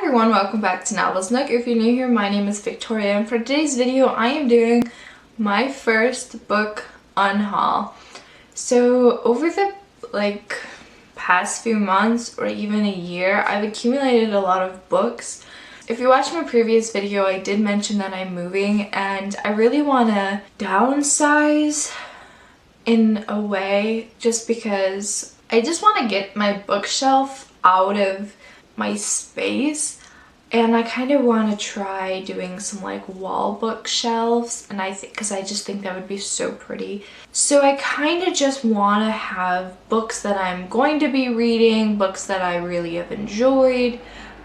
everyone, welcome back to Novelsnook. If you're new here, my name is Victoria, and for today's video I am doing my first book unhaul. So over the past few months or even a year, I've accumulated a lot of books. If you watched my previous video, I did mention that I'm moving and I really want to downsize in a way, just because I just want to get my bookshelf out of my space, and I kind of want to try doing some wall bookshelves, and because I just think that would be so pretty. So I kind of just want to have books that I'm going to be reading, books that I really have enjoyed,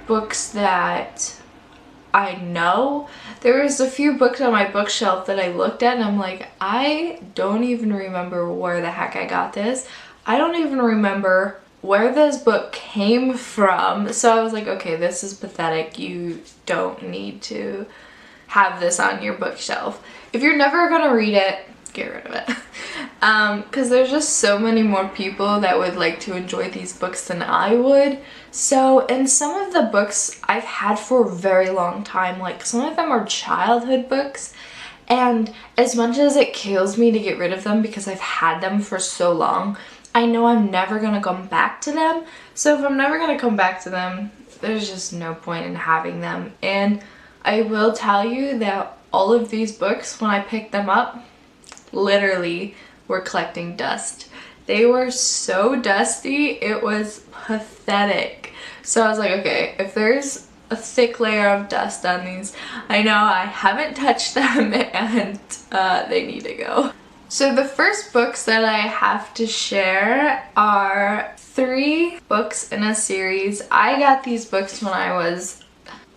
books that I know. There was a few books on my bookshelf that I looked at and I'm like, I don't even remember where the heck I got this. I don't even remember where this book came from. So I was like, okay, this is pathetic. You don't need to have this on your bookshelf. If you're never gonna read it, get rid of it. Because there's just so many more people that would like to enjoy these books than I would. So, and some of the books I've had for a very long time, some of them are childhood books, and as much as it kills me to get rid of them because I've had them for so long, I know I'm never gonna come back to them. So if I'm never gonna come back to them, there's just no point in having them. And I will tell you that all of these books, when I picked them up, literally were collecting dust. They were so dusty, it was pathetic. So I was like, okay, if there's a thick layer of dust on these, I know I haven't touched them and they need to go. So the first books that I have to share are 3 books in a series. I got these books when I was,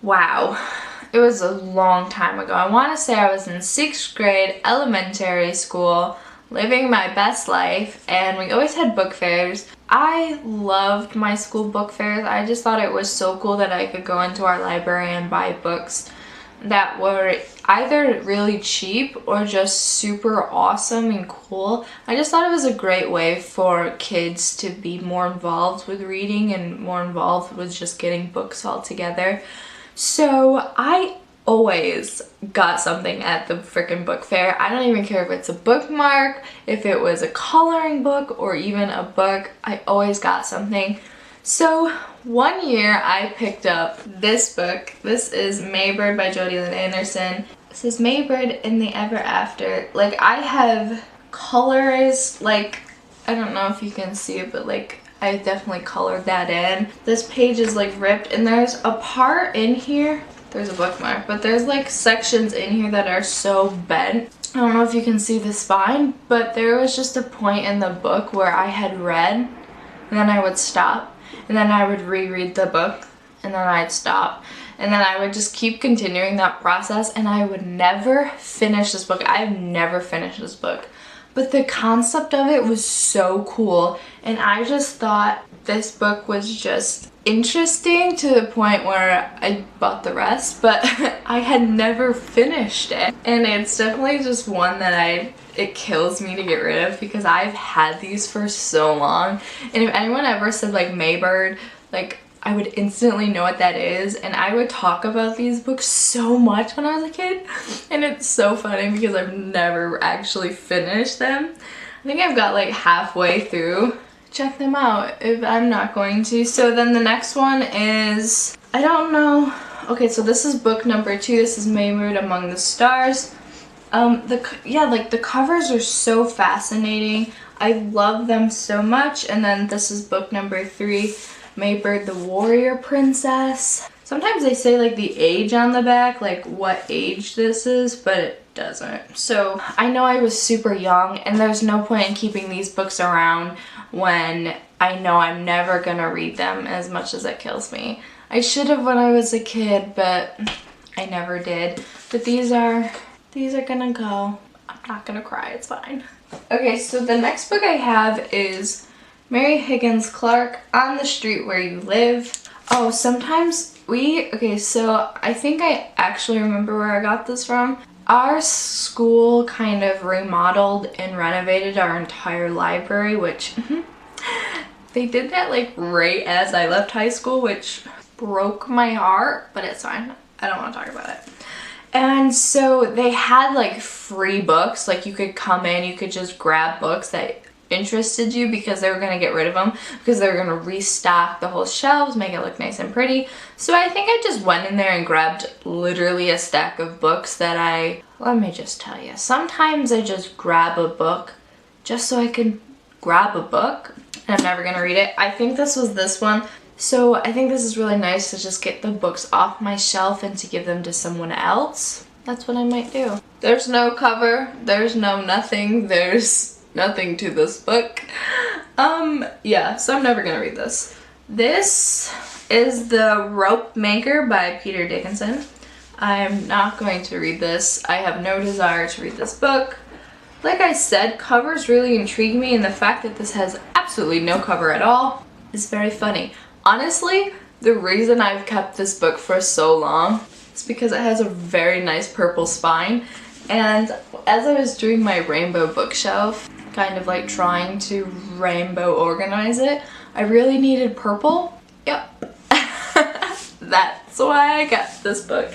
it was a long time ago. I want to say I was in 6th grade, elementary school, living my best life, and we always had book fairs. I loved my school book fairs. I just thought it was so cool that I could go into our library and buy books that were either really cheap or just super awesome and cool. I just thought it was a great way for kids to be more involved with reading and more involved with just getting books all together. So I always got something at the frickin' book fair. I don't even care if it's a bookmark, if it was a coloring book, or even a book. I always got something. So one year I picked up this book. This is Maybird by Jodi Lynn Anderson. This is Maybird in the Ever After. I have colors, I don't know if you can see it, but I definitely colored that in. This page is ripped, and there's a part in here, there's a bookmark, but there's sections in here that are so bent. I don't know if you can see the spine, but there was just a point in the book where I had read, and then I would stop, and then I would reread the book, and then I'd stop, and then I would just keep continuing that process, and I would never finish this book. I've never finished this book, but the concept of it was so cool, and I just thought this book was just interesting to the point where I bought the rest, but I had never finished it. And it's definitely just one that it kills me to get rid of because I've had these for so long. And if anyone ever said Maybird, I would instantly know what that is, and I would talk about these books so much when I was a kid, and it's so funny because I've never actually finished them. I think I've got halfway through. Check them out if I'm not going to. So then the next one is, I don't know. Okay, so this is book number 2. This is Maybird Among the Stars. The covers are so fascinating. I love them so much. And then this is book number 3, Maybird the Warrior Princess. Sometimes they say the age on the back, what age this is, but it doesn't. So I know I was super young, and there's no point in keeping these books around when I know I'm never gonna read them, as much as it kills me. I should have when I was a kid, but I never did. But these are gonna go. I'm not gonna cry, it's fine. Okay, so the next book I have is Mary Higgins Clark, On the Street Where You Live. Oh, sometimes okay, so I think I actually remember where I got this from. Our school kind of remodeled and renovated our entire library, which they did that right as I left high school, which broke my heart, but it's fine. I don't want to talk about it. And so they had like free books, like you could come in, you could just grab books that interested you because they were going to get rid of them, because they were going to restock the whole shelves, make it look nice and pretty. So I think I just went in there and grabbed literally a stack of books that let me just tell you, sometimes I just grab a book just so I can grab a book and I'm never going to read it. I think this was this one. So I think this is really nice to just get the books off my shelf and to give them to someone else. That's what I might do. There's no cover, there's no nothing, there's nothing to this book. Yeah, so I'm never gonna read this. This is The Rope Maker by Peter Dickinson. I'm not going to read this. I have no desire to read this book. Like I said, covers really intrigue me, and the fact that this has absolutely no cover at all is very funny. Honestly, the reason I've kept this book for so long is because it has a very nice purple spine, and as I was doing my rainbow bookshelf, kind of like trying to rainbow organize it, I really needed purple. Yep. That's why I got this book.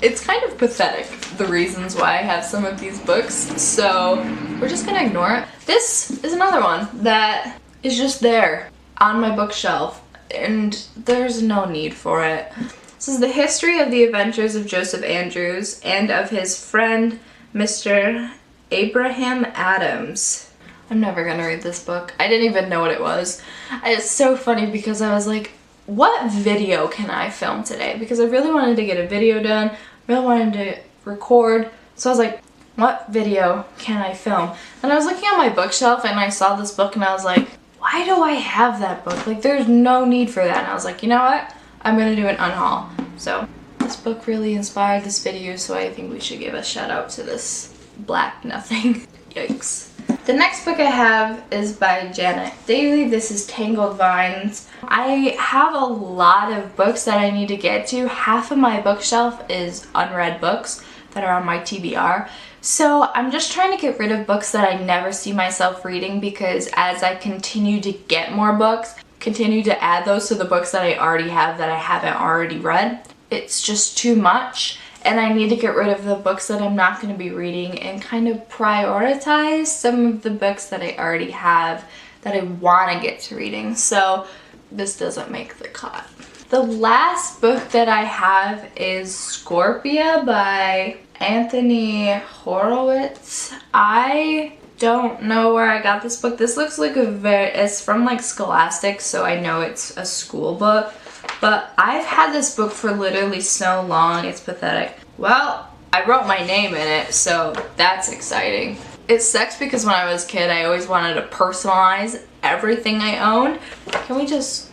It's kind of pathetic, the reasons why I have some of these books, so we're just gonna ignore it. This is another one that is just there on my bookshelf, and there's no need for it. This is the history of the adventures of Joseph Andrews and of his friend, Mr. Abraham Adams. I'm never gonna read this book. I didn't even know what it was. It's so funny because I was like, what video can I film today? Because I really wanted to get a video done, really wanted to record. So I was like, what video can I film? And I was looking at my bookshelf and I saw this book and I was like, why do I have that book? Like, there's no need for that. And I was like, you know what? I'm gonna do an unhaul. So this book really inspired this video, so I think we should give a shout out to this black nothing. Yikes. The next book I have is by Janet Daly. This is Tangled Vines. I have a lot of books that I need to get to. Half of my bookshelf is unread books that are on my TBR. So I'm just trying to get rid of books that I never see myself reading, because as I continue to get more books, continue to add those to the books that I already have that I haven't already read, it's just too much. And I need to get rid of the books that I'm not going to be reading and kind of prioritize some of the books that I already have that I want to get to reading. So this doesn't make the cut. The last book that I have is Scorpia by Anthony Horowitz. I don't know where I got this book. This looks like it's from like Scholastic, so I know it's a school book. But I've had this book for literally so long, it's pathetic. Well, I wrote my name in it, so that's exciting. It sucks because when I was a kid, I always wanted to personalize everything I owned. Can we just...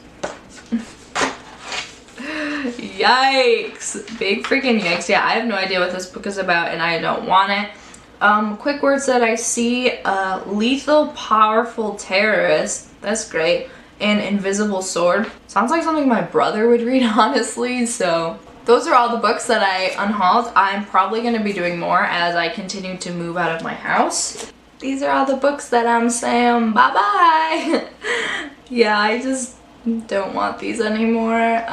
Yikes. Big freaking yikes. Yeah, I have no idea what this book is about and I don't want it. Quick words that I see. Lethal Powerful Terrorist. That's great. An Invisible Sword. Sounds like something my brother would read, honestly. So those are all the books that I unhauled. I'm probably going to be doing more as I continue to move out of my house. These are all the books that I'm saying bye-bye. Yeah, I just don't want these anymore.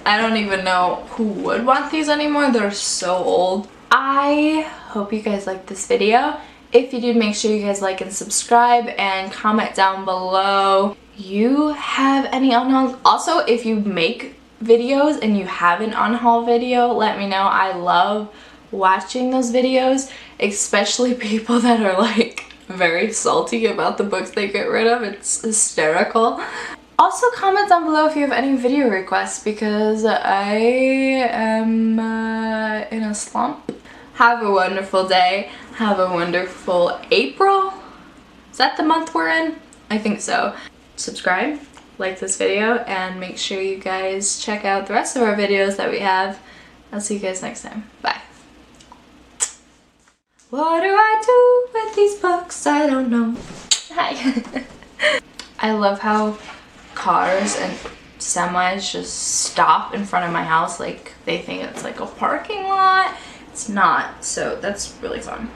I don't even know who would want these anymore. They're so old. I hope you guys liked this video. If you did, make sure you guys like and subscribe and comment down below. You have any unhauls? Also, if you make videos and you have an unhaul video, let me know. I love watching those videos, especially people that are like very salty about the books they get rid of. It's hysterical. Also, comment down below if you have any video requests, because I am in a slump. Have a wonderful day. Have a wonderful April. Is that the month we're in? I think so. Subscribe, like this video, and make sure you guys check out the rest of our videos that we have. I'll see you guys next time. Bye. What do I do with these books? I don't know. Hi. I love how cars and semis just stop in front of my house like they think it's like a parking lot. It's not, so that's really fun.